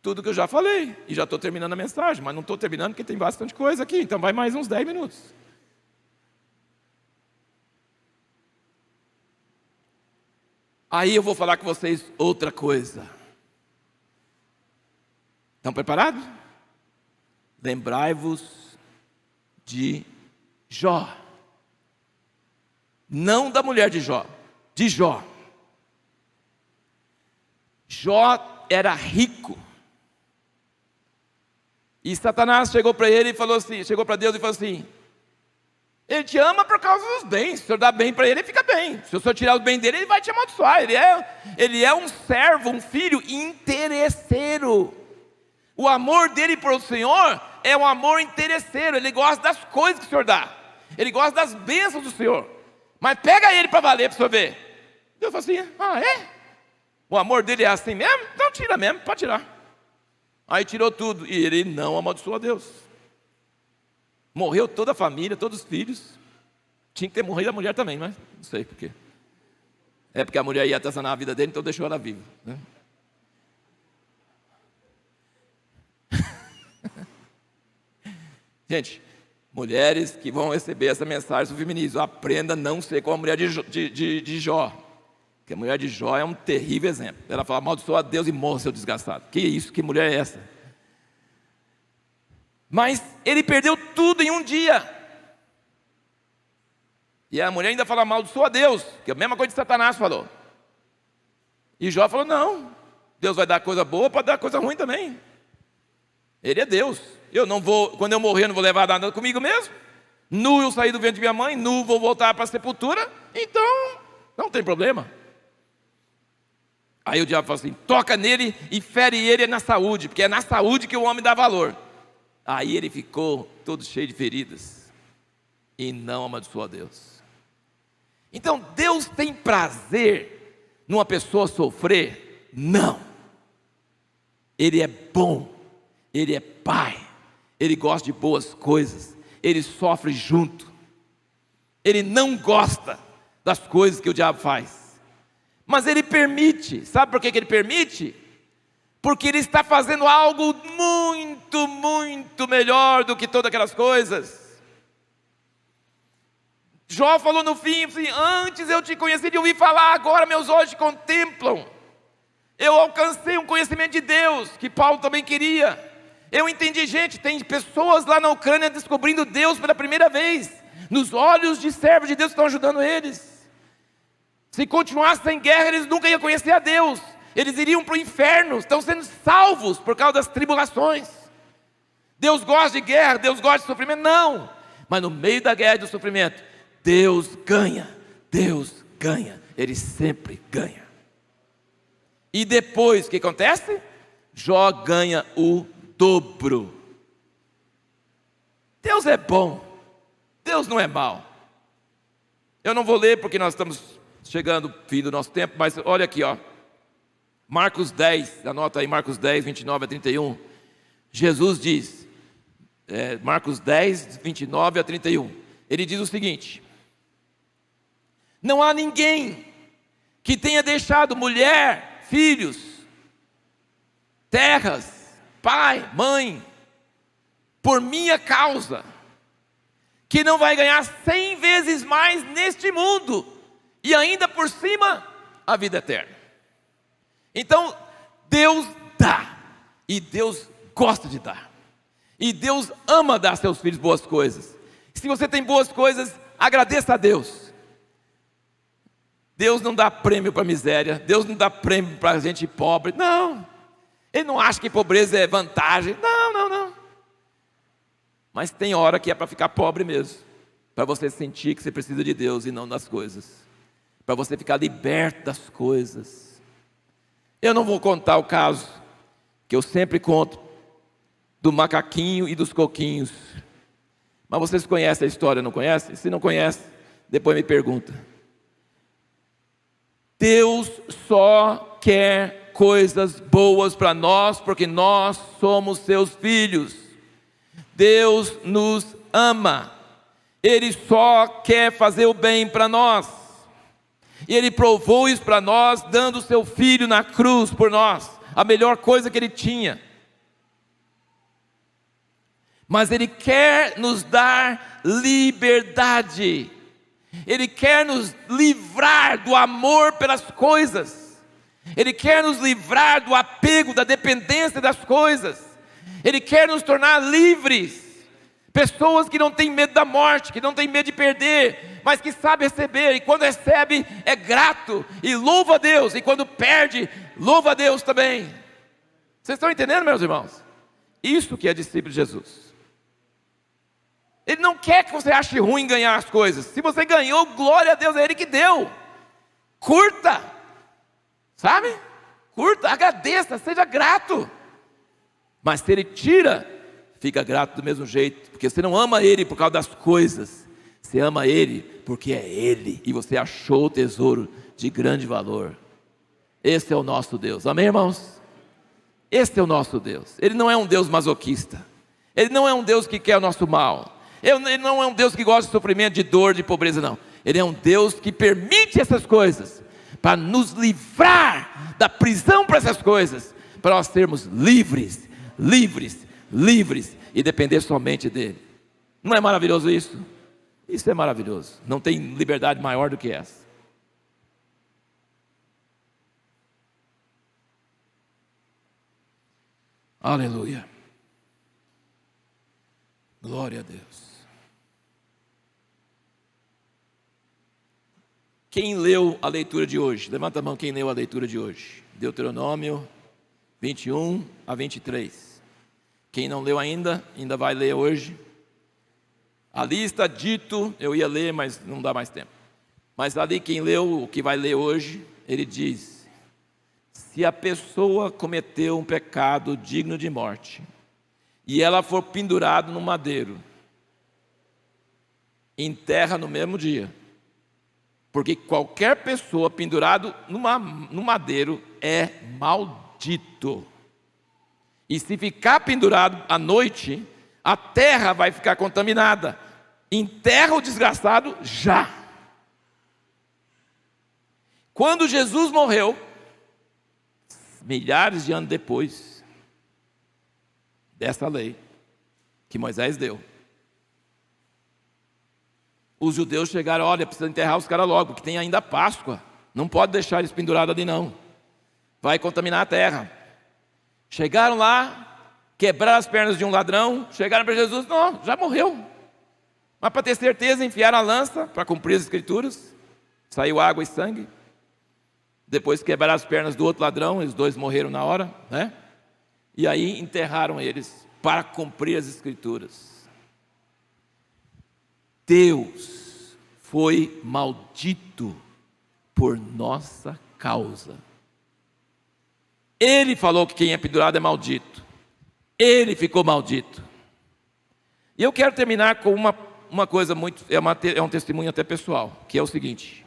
[SPEAKER 1] tudo que eu já falei? E já estou terminando a mensagem, mas não estou terminando porque tem bastante coisa aqui. Então vai mais uns 10 minutos. Aí eu vou falar com vocês outra coisa. Estão preparados? Lembrai-vos de Jó. Não da mulher de Jó, de Jó. Jó era rico. E Satanás chegou para ele e falou assim, chegou para Deus e falou assim: ele te ama por causa dos bens. Se o senhor dá bem para ele, ele fica bem. Se o senhor tirar o bem dele, ele vai te amaldiçoar. Ele é um servo, um filho interesseiro. O amor dele por o Senhor é um amor interesseiro. Ele gosta das coisas que o Senhor dá. Ele gosta das bênçãos do Senhor. Mas pega ele para valer, para o senhor ver. Deus falou assim: é? O amor dele é assim mesmo? Então tira mesmo, pode tirar. Aí tirou tudo. E ele não amaldiçoou a Deus. Morreu toda a família, todos os filhos. Tinha que ter morrido a mulher também, mas não sei por quê. É porque a mulher ia atazanar a vida dele, então deixou ela viva, né? Gente, mulheres que vão receber essa mensagem do feminismo, aprenda a não ser como a mulher de Jó. Porque a mulher de Jó é um terrível exemplo. Ela fala: amaldiçoa a Deus e morra, seu desgraçado. Que isso? Que mulher é essa? Mas ele perdeu tudo em um dia. E a mulher ainda fala, amaldiçoa a Deus, que é a mesma coisa que Satanás falou. E Jó falou, não, Deus vai dar coisa boa, pode dar coisa ruim também. Ele é Deus. Eu não vou, quando eu morrer, eu não vou levar nada comigo mesmo. Nu eu saí do ventre de minha mãe, nu vou voltar para a sepultura. Então, não tem problema. Aí o diabo falou assim, toca nele e fere ele na saúde, porque é na saúde que o homem dá valor. Aí ele ficou todo cheio de feridas e não amaldiçoou a Deus. Então Deus tem prazer numa pessoa sofrer? Não. Ele é bom, Ele é Pai, Ele gosta de boas coisas, Ele sofre junto. Ele não gosta das coisas que o diabo faz, mas Ele permite. Sabe por que Ele permite? Porque Ele está fazendo algo muito, muito melhor do que todas aquelas coisas. Jó falou no fim, assim, antes eu te conheci de ouvir falar, agora meus olhos te contemplam. Eu alcancei um conhecimento de Deus, que Paulo também queria. Eu entendi, gente, tem pessoas lá na Ucrânia descobrindo Deus pela primeira vez. Nos olhos de servos de Deus que estão ajudando eles. Se continuasse sem guerra, eles nunca iam conhecer a Deus. Eles iriam para o inferno, estão sendo salvos por causa das tribulações. Deus gosta de guerra, Deus gosta de sofrimento? Não. Mas no meio da guerra e do sofrimento, Deus ganha, Ele sempre ganha. E depois, o que acontece? Jó ganha o dobro. Deus é bom, Deus não é mau. Eu não vou ler porque nós estamos chegando ao fim do nosso tempo, mas olha aqui, ó. Marcos 10, anota aí Marcos 10, 29 a 31. Jesus diz, Marcos 10, 29 a 31. Ele diz o seguinte: não há ninguém que tenha deixado mulher, filhos, terras, pai, mãe, por minha causa, que não vai ganhar 100 vezes mais neste mundo, e ainda por cima, a vida eterna. Então, Deus dá, e Deus gosta de dar, e Deus ama dar a seus filhos boas coisas. Se você tem boas coisas, agradeça a Deus. Deus não dá prêmio para miséria, Deus não dá prêmio para gente pobre, não. Ele não acha que pobreza é vantagem, não. Mas tem hora que é para ficar pobre mesmo, para você sentir que você precisa de Deus e não das coisas, para você ficar liberto das coisas. Eu não vou contar o caso, que eu sempre conto, do macaquinho e dos coquinhos. Mas vocês conhecem a história, não conhecem? Se não conhece, depois me pergunta. Deus só quer coisas boas para nós, porque nós somos seus filhos. Deus nos ama. Ele só quer fazer o bem para nós. E Ele provou isso para nós, dando o seu Filho na cruz por nós, a melhor coisa que Ele tinha. Mas Ele quer nos dar liberdade. Ele quer nos livrar do amor pelas coisas. Ele quer nos livrar do apego, da dependência das coisas. Ele quer nos tornar livres. Pessoas que não têm medo da morte, que não têm medo de perder, mas que sabem receber, e quando recebe é grato e louva a Deus, e quando perde, louva a Deus também. Vocês estão entendendo, meus irmãos? Isso que é discípulo de Jesus. Ele não quer que você ache ruim ganhar as coisas. Se você ganhou, glória a Deus, é Ele que deu. Curta, sabe? Curta, agradeça, seja grato. Mas se Ele tira, fica grato do mesmo jeito, porque você não ama Ele por causa das coisas, você ama Ele porque é Ele, e você achou o tesouro de grande valor. Esse é o nosso Deus, amém, irmãos? Esse é o nosso Deus. Ele não é um Deus masoquista, Ele não é um Deus que quer o nosso mal, Ele não é um Deus que gosta de sofrimento, de dor, de pobreza, não. Ele é um Deus que permite essas coisas, para nos livrar da prisão para essas coisas, para nós sermos livres, e depender somente dEle. Não é maravilhoso isso? Isso é maravilhoso. Não tem liberdade maior do que essa. Aleluia. Glória a Deus. Quem leu a leitura de hoje? Levanta a mão quem leu a leitura de hoje. Deuteronômio 21 a 23. Quem não leu ainda vai ler hoje. Ali está dito, eu ia ler, mas não dá mais tempo. Mas ali quem leu, o que vai ler hoje, ele diz: se a pessoa cometeu um pecado digno de morte, e ela for pendurada no madeiro, enterra no mesmo dia. Porque qualquer pessoa pendurado no madeiro é maldito. E se ficar pendurado à noite, a terra vai ficar contaminada. Enterra o desgraçado já. Quando Jesus morreu, milhares de anos depois dessa lei que Moisés deu, os judeus chegaram: olha, precisa enterrar os caras logo, porque tem ainda a Páscoa, não pode deixar eles pendurados ali não, vai contaminar a terra. Chegaram lá, quebraram as pernas de um ladrão, chegaram para Jesus: não, já morreu, mas para ter certeza enfiaram a lança para cumprir as escrituras, saiu água e sangue. Depois quebraram as pernas do outro ladrão, os dois morreram na hora, né? E aí enterraram eles para cumprir as escrituras. Deus foi maldito por nossa causa. Ele falou que quem é pendurado é maldito. Ele ficou maldito. E eu quero terminar com uma coisa muito, é um testemunho até pessoal, que é o seguinte: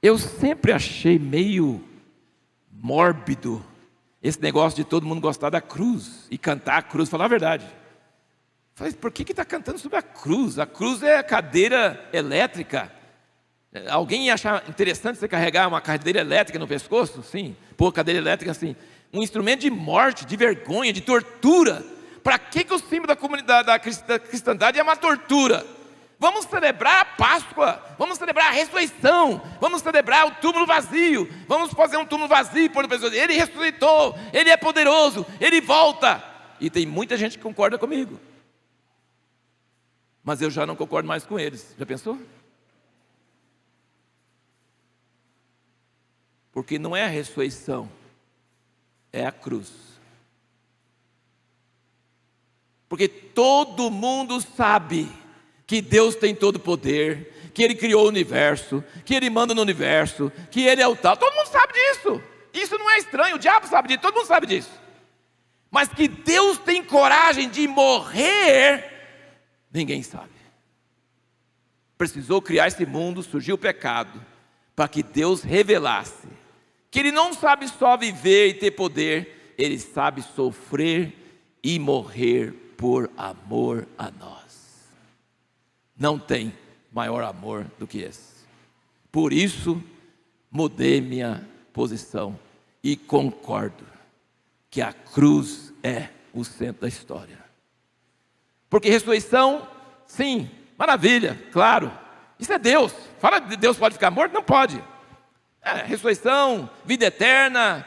[SPEAKER 1] eu sempre achei meio mórbido esse negócio de todo mundo gostar da cruz e cantar a cruz, falar a verdade. Falei, por que está cantando sobre a cruz? A cruz é cadeira elétrica. Alguém ia achar interessante você carregar uma cadeira elétrica no pescoço? Sim, pôr cadeira elétrica assim. Um instrumento de morte, de vergonha, de tortura. Para que o símbolo da comunidade da cristandade é uma tortura? Vamos celebrar a Páscoa, vamos celebrar a ressurreição, vamos celebrar o túmulo vazio, vamos fazer um túmulo vazio, por pessoas, ele ressuscitou, ele é poderoso, ele volta. E tem muita gente que concorda comigo, mas eu já não concordo mais com eles. Já pensou? Porque não é a ressurreição, é a cruz. Porque todo mundo sabe que Deus tem todo o poder, que Ele criou o universo, que Ele manda no universo, que Ele é o tal. Todo mundo sabe disso. Isso não é estranho, o diabo sabe disso, todo mundo sabe disso. Mas que Deus tem coragem de morrer, ninguém sabe. Precisou criar esse mundo, surgiu o pecado, para que Deus revelasse que Ele não sabe só viver e ter poder, Ele sabe sofrer e morrer por amor a nós. Não tem maior amor do que esse. Por isso, mudei minha posição e concordo que a cruz é o centro da história. Porque ressurreição, sim, maravilha, claro, isso é Deus. Fala de Deus pode ficar morto? Não pode. Ressurreição, vida eterna,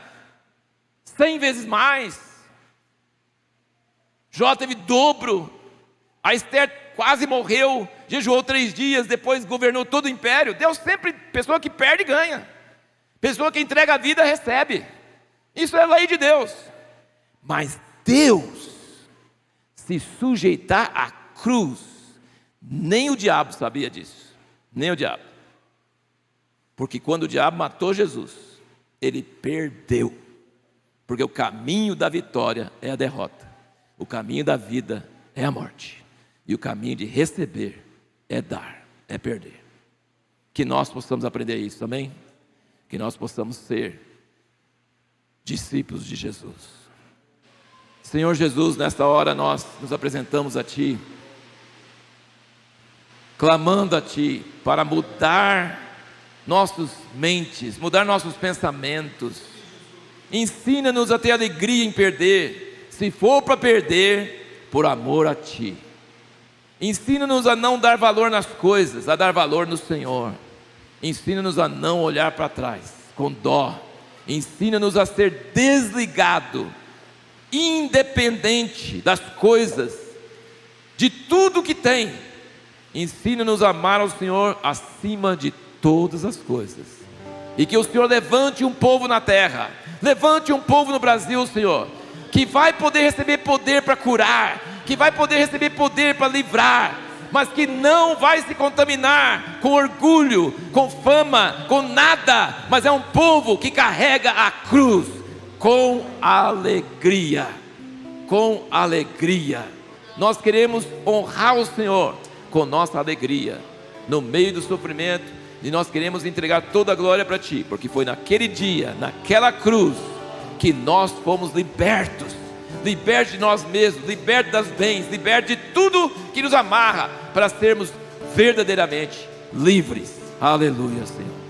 [SPEAKER 1] 100 vezes mais. Jó teve dobro. A Esther quase morreu, jejuou 3 dias, depois governou todo o império. Deus sempre, pessoa que perde ganha, pessoa que entrega a vida recebe. Isso é lei de Deus. Mas Deus se sujeitar à cruz, nem o diabo sabia disso, nem o diabo. Porque quando o diabo matou Jesus, ele perdeu. Porque o caminho da vitória é a derrota, o caminho da vida é a morte. E o caminho de receber é dar, é perder. Que nós possamos aprender isso, amém? Que nós possamos ser discípulos de Jesus. Senhor Jesus, nesta hora nós nos apresentamos a Ti, clamando a Ti para mudar nossas mentes, mudar nossos pensamentos. Ensina-nos a ter alegria em perder, se for para perder, por amor a Ti. Ensina-nos a não dar valor nas coisas, a dar valor no Senhor. Ensina-nos a não olhar para trás com dó. Ensina-nos a ser desligado independente das coisas, de tudo que tem. Ensina-nos a amar ao Senhor acima de todas as coisas. E que o Senhor levante um povo na terra, levante um povo no Brasil, Senhor, que vai poder receber poder para curar, que vai poder receber poder para livrar, mas que não vai se contaminar com orgulho, com fama, com nada, mas é um povo que carrega a cruz com alegria, com alegria. Nós queremos honrar o Senhor com nossa alegria, no meio do sofrimento, e nós queremos entregar toda a glória para Ti, porque foi naquele dia, naquela cruz, que nós fomos libertos, libertos de nós mesmos, libertos das bens, libertos de tudo que nos amarra, para sermos verdadeiramente livres. Aleluia, Senhor.